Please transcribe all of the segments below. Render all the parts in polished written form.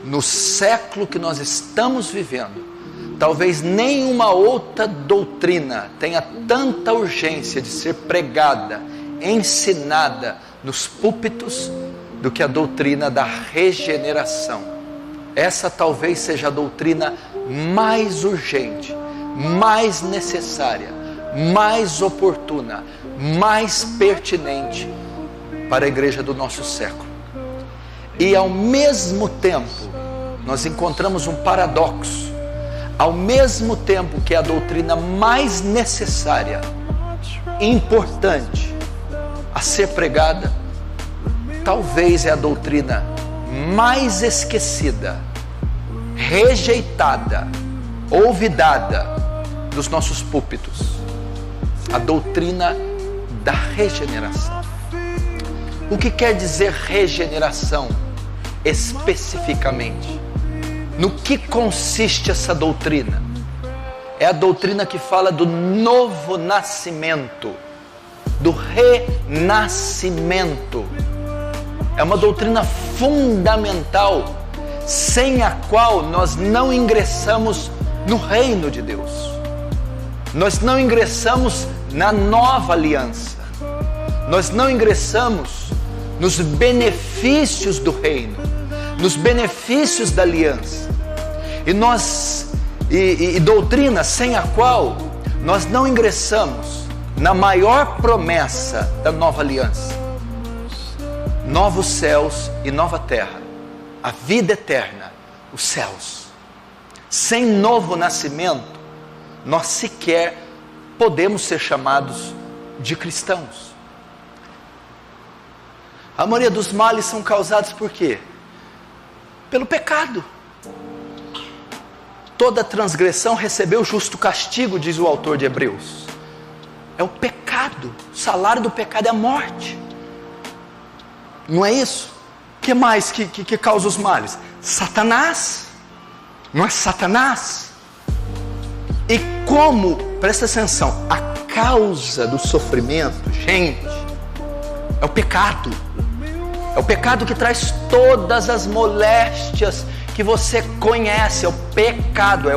no século que nós estamos vivendo, talvez nenhuma outra doutrina tenha tanta urgência de ser pregada, ensinada nos púlpitos, do que a doutrina da regeneração. Essa talvez seja a doutrina mais urgente, mais necessária, mais oportuna, mais pertinente para a igreja do nosso século. E ao mesmo tempo, nós encontramos um paradoxo. Ao mesmo tempo que é a doutrina mais necessária, importante a ser pregada, talvez é a doutrina mais esquecida, rejeitada, olvidada dos nossos púlpitos. A doutrina da regeneração. O que quer dizer regeneração especificamente? No que consiste essa doutrina? É a doutrina que fala do novo nascimento, do renascimento. É uma doutrina fundamental, sem a qual nós não ingressamos no reino de Deus. Nós não ingressamos na nova aliança. Nós não ingressamos nos benefícios do reino, nos benefícios da aliança. E doutrina sem a qual nós não ingressamos na maior promessa da nova aliança: novos céus e nova terra, a vida eterna, os céus. Sem novo nascimento, nós sequer podemos ser chamados de cristãos. A maioria dos males são causados por quê? Pelo pecado. Toda transgressão recebeu justo castigo, diz o autor de Hebreus. É o pecado. O salário do pecado é a morte. Não é isso? O que mais que causa os males? Satanás. Não é Satanás? E como, presta atenção, a causa do sofrimento, gente, é o pecado. É o pecado que traz todas as moléstias que você conhece. É o pecado,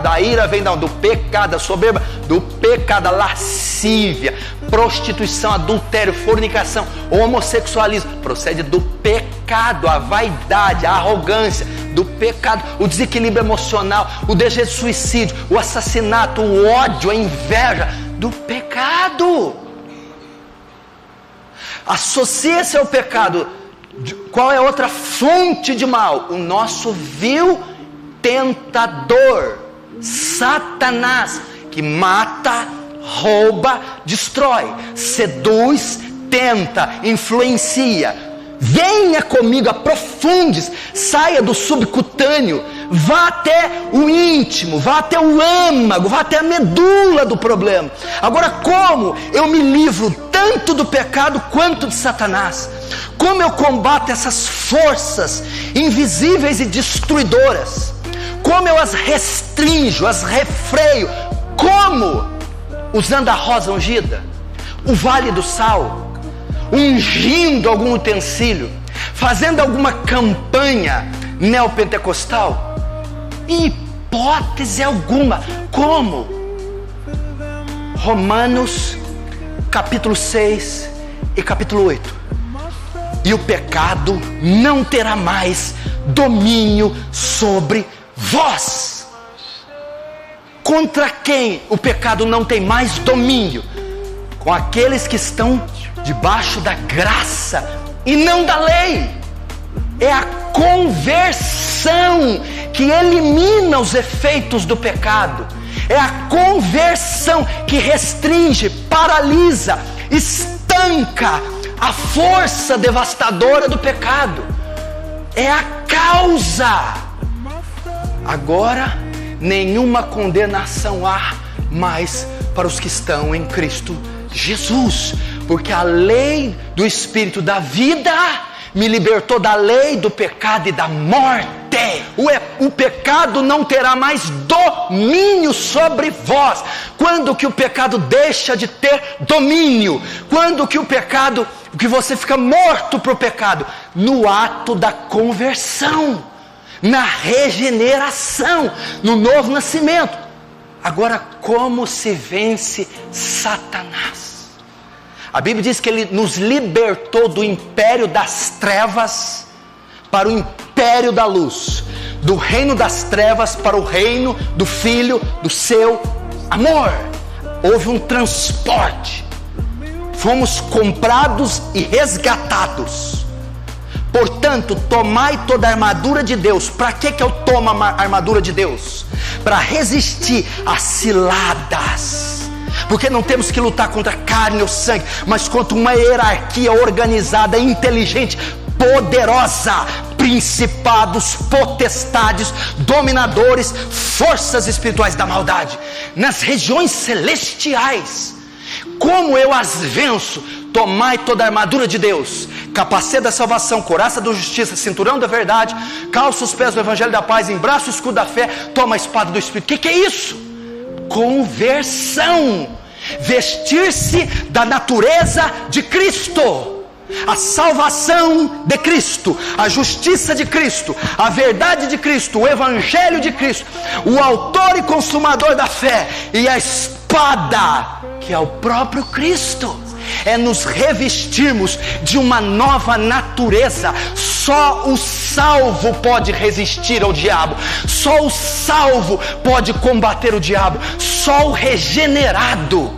A ira vem do pecado, a soberba do pecado, a lascívia, prostituição, adultério, fornicação, homossexualismo, procede do pecado. A vaidade, a arrogância, do pecado, o desequilíbrio emocional, o desejo de suicídio, o assassinato, o ódio, a inveja, do pecado. Associa-se ao pecado. Qual é a outra fonte de mal? O nosso vil tentador, Satanás, que mata, rouba, destrói, seduz, tenta, influencia. Venha comigo, aprofunde-se, saia do subcutâneo, vá até o íntimo, vá até o âmago, vá até a medula do problema. Agora, como eu me livro tanto do pecado quanto de Satanás? Como eu combato essas forças invisíveis e destruidoras? Como eu as restringo, as refreio? Como? Usando a rosa ungida, o vale do sal, ungindo algum utensílio, fazendo alguma campanha neopentecostal? Em hipótese alguma. Como? Romanos capítulo 6 e capítulo 8. E o pecado não terá mais domínio sobre vós. Contra quem o pecado não tem mais domínio? Com aqueles que estão debaixo da graça e não da lei. É a conversão que elimina os efeitos do pecado. É a conversão que restringe, paralisa, estanca a força devastadora do pecado. É a causa. Agora, nenhuma condenação há mais para os que estão em Cristo Jesus, porque a lei do Espírito da vida me libertou da lei do pecado e da morte. O pecado não terá mais domínio sobre vós. Quando que o pecado deixa de ter domínio? Quando que que você fica morto para o pecado? No ato da conversão. na regeneração, no novo nascimento. Agora, como se vence Satanás? A Bíblia diz que ele nos libertou do império das trevas para o império da luz, do reino das trevas para o reino do Filho do seu amor. Houve um transporte, fomos comprados e resgatados. Portanto, tomai toda a armadura de Deus. Para que eu tomo a armadura de Deus? Para resistir às ciladas, porque não temos que lutar contra carne ou sangue, mas contra uma hierarquia organizada, inteligente, poderosa, principados, potestades, dominadores, forças espirituais da maldade, nas regiões celestiais. Como eu as venço? Tomai toda a armadura de Deus, capacete da salvação, couraça da justiça, cinturão da verdade, calça os pés do evangelho da paz, embraça o escudo da fé, toma a espada do Espírito. O que é isso? Conversão, vestir-se da natureza de Cristo. A salvação de Cristo, a justiça de Cristo, a verdade de Cristo, o evangelho de Cristo, o autor e consumador da fé, e a espada, que é o próprio Cristo. É nos revestirmos de uma nova natureza. Só o salvo pode resistir ao diabo, só o salvo pode combater o diabo, só o regenerado.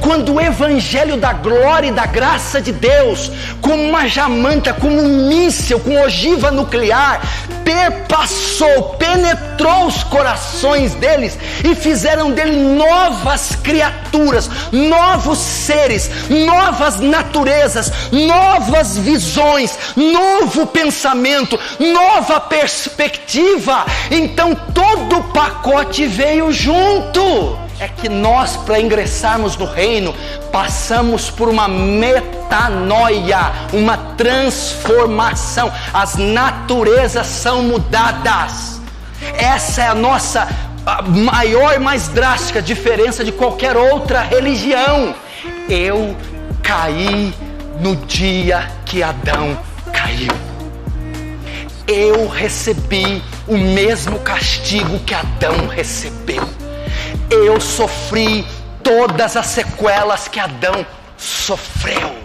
Quando o evangelho da glória e da graça de Deus, como uma jamanta, como um míssil com ogiva nuclear, perpassou, penetrou os corações deles e fizeram dele novas criaturas, novos seres, novas naturezas, novas visões, novo pensamento, nova perspectiva. Então todo o pacote veio junto. É que nós, para ingressarmos no reino, passamos por uma metanoia, uma transformação. As naturezas são mudadas. Essa é a nossa maior e mais drástica diferença de qualquer outra religião. Eu caí no dia que Adão caiu. Eu recebi o mesmo castigo que Adão recebeu. Eu sofri todas as sequelas que Adão sofreu.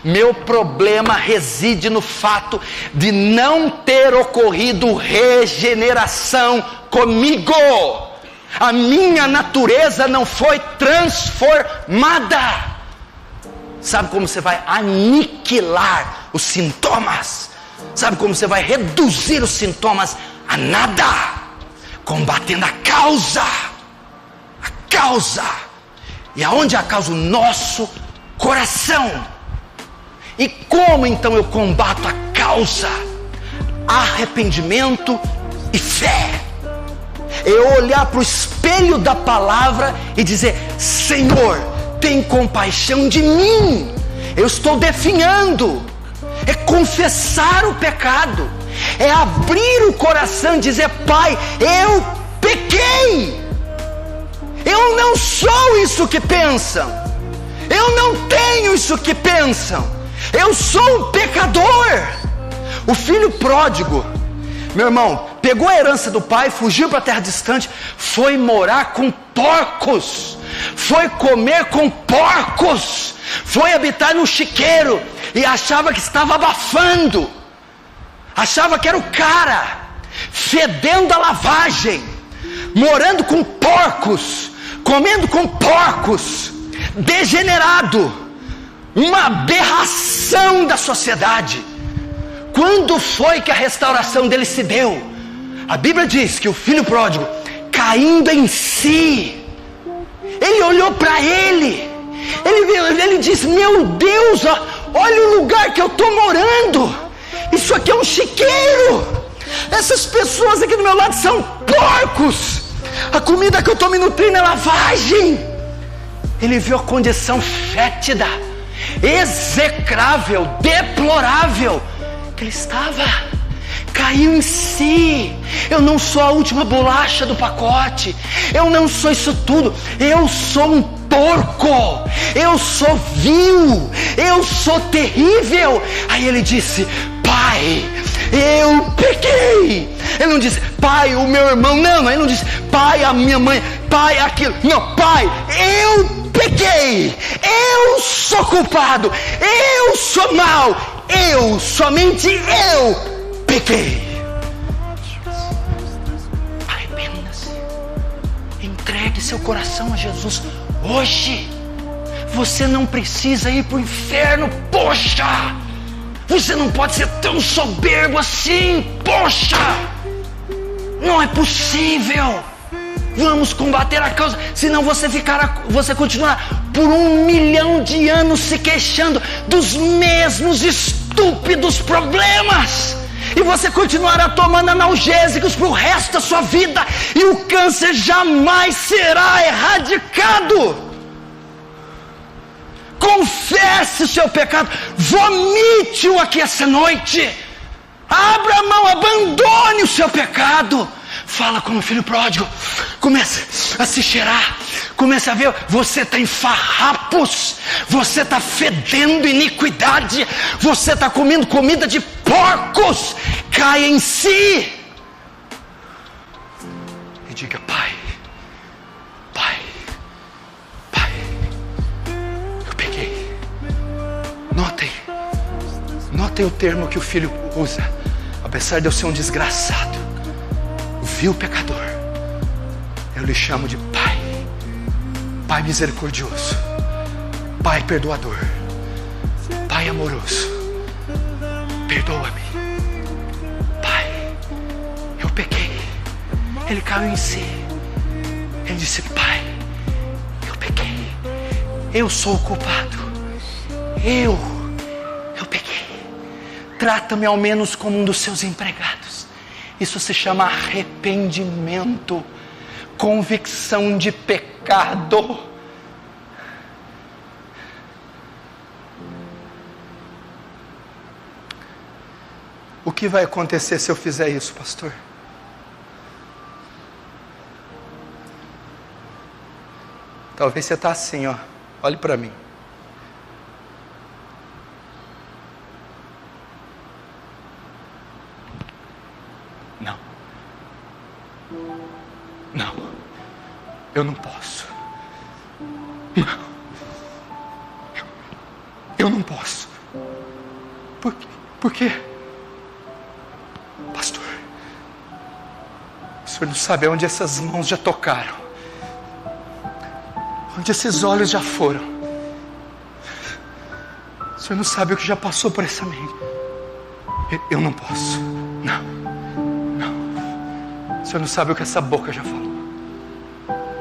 Meu problema reside no fato de não ter ocorrido regeneração comigo. A minha natureza não foi transformada. Sabe como você vai aniquilar os sintomas? Sabe como você vai reduzir os sintomas a nada? Combatendo a causa. E aonde é a causa? O nosso coração. E como então eu combato a causa? Arrependimento e fé. Eu olhar para o espelho da palavra e dizer: Senhor, tem compaixão de mim, eu estou definhando. É confessar o pecado, é abrir o coração e dizer: Pai, eu pequei. Eu não sou isso que pensam. Eu não tenho isso que pensam. Eu sou um pecador. O filho pródigo, meu irmão, pegou a herança do pai, fugiu para a terra distante, foi morar com porcos, foi comer com porcos, foi habitar no chiqueiro e achava que estava abafando, achava que era o cara, fedendo a lavagem, morando com porcos, comendo com porcos, degenerado, uma aberração da sociedade. Quando foi que a restauração dele se deu? A Bíblia diz que o filho pródigo, caindo em si, ele olhou para ele disse: meu Deus, olha o lugar que eu estou morando, isso aqui é um chiqueiro, essas pessoas aqui do meu lado são porcos, a comida que eu estou me nutrindo é lavagem. Ele viu a condição fétida, execrável, deplorável que ele estava. Caiu em si. Eu não sou a última bolacha do pacote, eu não sou isso tudo, eu sou um porco, eu sou vil, eu sou terrível. Aí ele disse: Pai, eu pequei, Ele não disse, pai, o meu irmão. Não, ele não disse, pai, a minha mãe. Pai, aquilo. Não, pai, eu pequei. Eu sou culpado. Eu sou mau. Somente eu pequei. Arrependa-se. Entregue seu coração a Jesus hoje. Você não precisa ir para o inferno, poxa! Você não pode ser tão soberbo assim, poxa! Não é possível! Vamos combater a causa, senão você continuará por 1 milhão de anos se queixando dos mesmos estúpidos problemas. E você continuará tomando analgésicos para o resto da sua vida, e o câncer jamais será erradicado. Confesse o seu pecado, vomite-o aqui essa noite. Abra a mão, abandone o seu pecado. Fala como filho pródigo. Comece a se cheirar. Comece a ver, você está em farrapos. Você está fedendo iniquidade. Você está comendo comida de porcos. Caia em si e diga, pai, eu peguei. Notem o termo que o filho usa. Apesar de eu ser um desgraçado, vil pecador, eu lhe chamo de pai. Pai misericordioso, pai perdoador, pai amoroso. Perdoa-me, pai, eu pequei. Ele caiu em si. Ele disse, pai, eu pequei. Eu sou o culpado. Eu pequei. Trata-me ao menos como um dos seus empregados. Isso se chama arrependimento, convicção de pecado. O que vai acontecer se eu fizer isso, pastor? Talvez você está assim, ó. Olhe para mim. Não, eu não posso. Não, eu não posso. Por quê? Pastor, o senhor não sabe onde essas mãos já tocaram, onde esses olhos já foram. O senhor não sabe o que já passou por essa mente. Eu não posso. Não. O senhor não sabe o que essa boca já falou.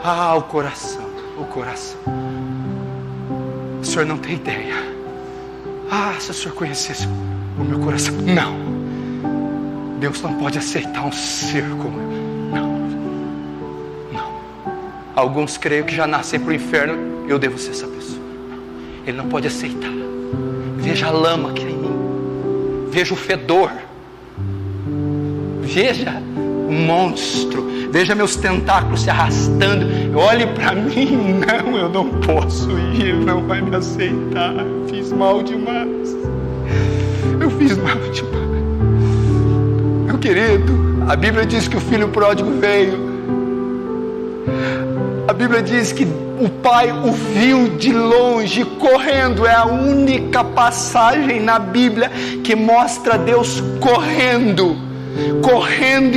Ah, o coração. O senhor não tem ideia. Ah, se o senhor conhecesse o meu coração. Não. Deus não pode aceitar um ser como eu. Não. Alguns creio que já nascem para o inferno. Eu devo ser essa pessoa. Ele não pode aceitar. Veja a lama que é em mim. Veja o fedor. Veja o monstro. Veja meus tentáculos se arrastando. Olhe para mim. Não, eu não posso ir. Ele não vai me aceitar. Eu fiz mal demais. Meu querido, a Bíblia diz que o filho pródigo veio. A Bíblia diz que o pai o viu de longe correndo. É a única passagem na Bíblia que mostra Deus correndo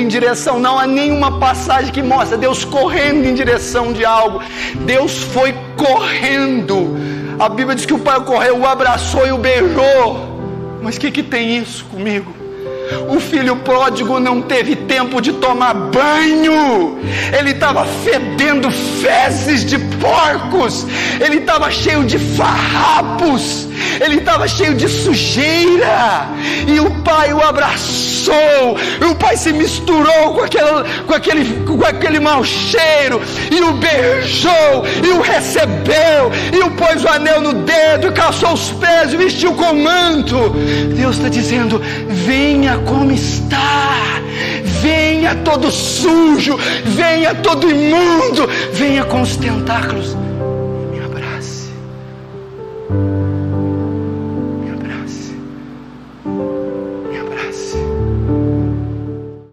em direção. Não há nenhuma passagem que mostra Deus correndo em direção de algo. Deus foi correndo. A Bíblia diz que o pai correu, o abraçou e o beijou. Mas o que tem isso comigo? O filho pródigo não teve tempo de tomar banho. Ele estava fedendo fezes de porcos. Ele estava cheio de farrapos. Ele estava cheio de sujeira. E o pai o abraçou. E o pai se misturou com aquele mau cheiro. E o beijou. E o recebeu. E o pôs o anel no dedo. E calçou os pés. E vestiu com manto. Deus está dizendo: venha como está, venha todo sujo, venha todo imundo, venha com os tentáculos